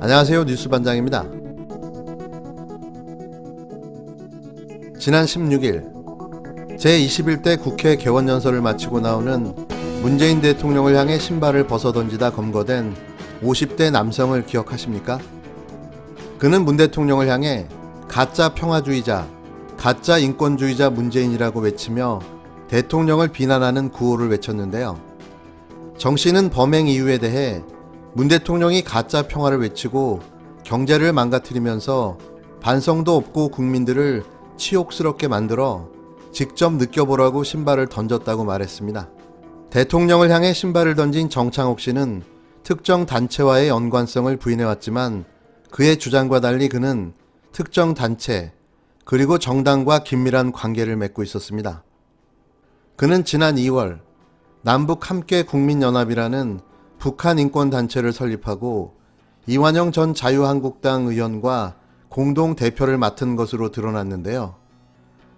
안녕하세요. 뉴스반장입니다. 지난 16일 제21대 국회 개원연설을 마치고 나오는 문재인 대통령을 향해 신발을 벗어던지다 검거된 50대 남성을 기억하십니까? 그는 문 대통령을 향해 가짜 평화주의자, 가짜 인권주의자 문재인이라고 외치며 대통령을 비난하는 구호를 외쳤는데요. 정 씨는 범행 이유에 대해 문 대통령이 가짜 평화를 외치고 경제를 망가뜨리면서 반성도 없고 국민들을 치욕스럽게 만들어 직접 느껴보라고 신발을 던졌다고 말했습니다. 대통령을 향해 신발을 던진 정창옥 씨는 특정 단체와의 연관성을 부인해왔지만 그의 주장과 달리 그는 특정 단체 그리고 정당과 긴밀한 관계를 맺고 있었습니다. 그는 지난 2월 남북 함께 국민연합이라는 북한 인권단체를 설립하고 이완영 전 자유한국당 의원과 공동 대표를 맡은 것으로 드러났는데요.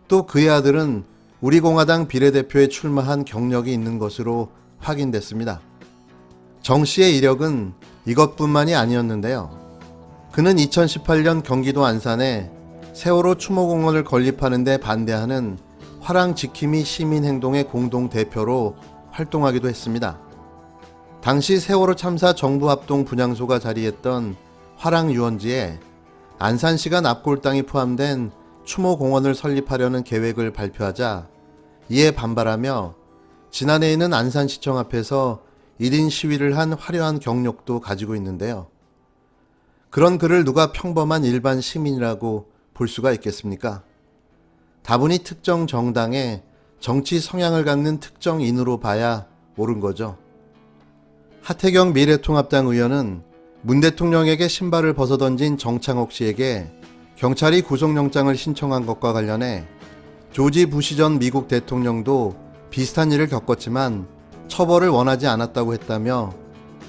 또 그의 아들은 우리공화당 비례대표에 출마한 경력이 있는 것으로 확인됐습니다. 정 씨의 이력은 이것뿐만이 아니었는데요. 그는 2018년 경기도 안산에 세월호 추모공원을 건립하는 데 반대하는 화랑지킴이 시민행동의 공동대표로 활동하기도 했습니다. 당시 세월호 참사 정부합동 분향소가 자리했던 화랑유원지에 안산시가 납골 땅이 포함된 추모공원을 설립하려는 계획을 발표하자 이에 반발하며 지난해에는 안산시청 앞에서 1인 시위를 한 화려한 경력도 가지고 있는데요. 그런 그를 누가 평범한 일반 시민이라고 볼 수가 있겠습니까? 다분히 특정 정당의 정치 성향을 갖는 특정인으로 봐야 옳은 거죠. 하태경 미래통합당 의원은 문 대통령에게 신발을 벗어던진 정창옥 씨에게 경찰이 구속영장을 신청한 것과 관련해 조지 부시 전 미국 대통령도 비슷한 일을 겪었지만 처벌을 원하지 않았다고 했다며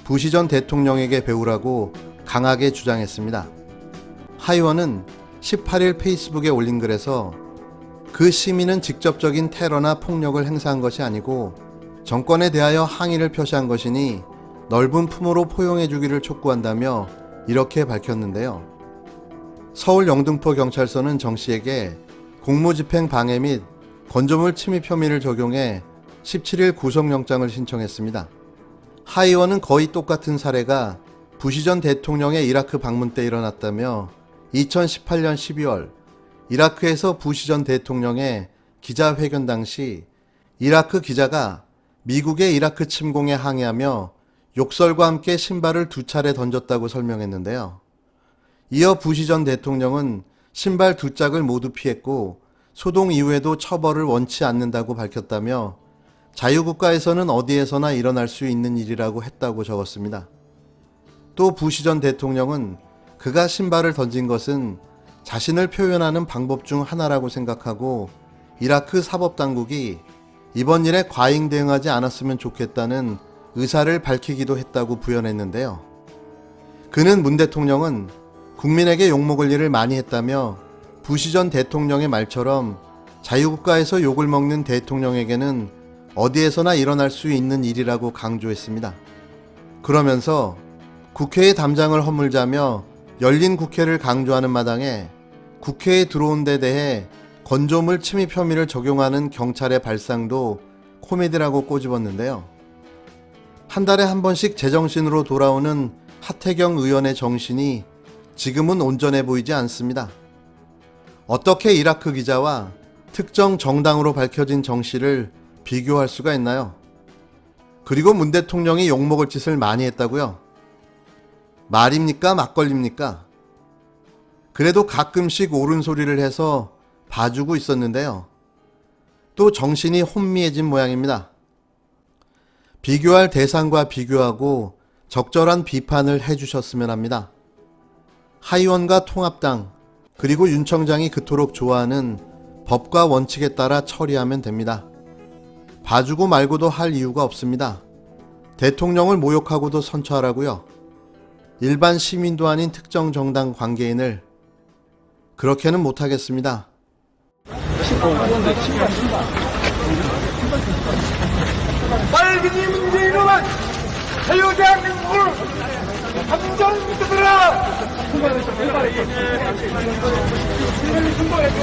부시 전 대통령에게 배우라고 강하게 주장했습니다. 하 의원은 18일 페이스북에 올린 글에서 그 시민은 직접적인 테러나 폭력을 행사한 것이 아니고 정권에 대하여 항의를 표시한 것이니 넓은 품으로 포용해 주기를 촉구한다며 이렇게 밝혔는데요. 서울 영등포 경찰서는 정 씨에게 공무집행 방해 및 건조물 침입 혐의를 적용해 17일 구속영장을 신청했습니다. 하 의원은 거의 똑같은 사례가 부시 전 대통령의 이라크 방문 때 일어났다며 2018년 12월 이라크에서 부시 전 대통령의 기자회견 당시 이라크 기자가 미국의 이라크 침공에 항의하며 욕설과 함께 신발을 2차례 던졌다고 설명했는데요. 이어 부시 전 대통령은 신발 2짝을 모두 피했고 소동 이후에도 처벌을 원치 않는다고 밝혔다며 자유국가에서는 어디에서나 일어날 수 있는 일이라고 했다고 적었습니다. 또 부시 전 대통령은 그가 신발을 던진 것은 자신을 표현하는 방법 중 하나라고 생각하고 이라크 사법당국이 이번 일에 과잉 대응하지 않았으면 좋겠다는 의사를 밝히기도 했다고 부연했는데요. 그는 문 대통령은 국민에게 욕먹을 일을 많이 했다며 부시 전 대통령의 말처럼 자유국가에서 욕을 먹는 대통령에게는 어디에서나 일어날 수 있는 일이라고 강조했습니다. 그러면서 국회의 담장을 허물자며 열린 국회를 강조하는 마당에 국회에 들어온 데 대해 건조물 침입 혐의를 적용하는 경찰의 발상도 코미디라고 꼬집었는데요. 한 달에 한 번씩 제정신으로 돌아오는 하태경 의원의 정신이 지금은 온전해 보이지 않습니다. 어떻게 이라크 기자와 특정 정당으로 밝혀진 정 씨를 비교할 수가 있나요? 그리고 문 대통령이 욕먹을 짓을 많이 했다고요? 말입니까? 막걸리입니까? 그래도 가끔씩 옳은 소리를 해서 봐주고 있었는데요. 또 정신이 혼미해진 모양입니다. 비교할 대상과 비교하고 적절한 비판을 해주셨으면 합니다. 하 의원과 통합당 그리고 윤 청장이 그토록 좋아하는 법과 원칙에 따라 처리하면 됩니다. 봐주고 말고도 할 이유가 없습니다. 대통령을 모욕하고도 선처하라고요. 일반 시민도 아닌 특정 정당 관계인을 그렇게는 못하겠습니다. 빨갱이 문재인은 자유 대한민국을 감정을 믿어들어! 승부했어.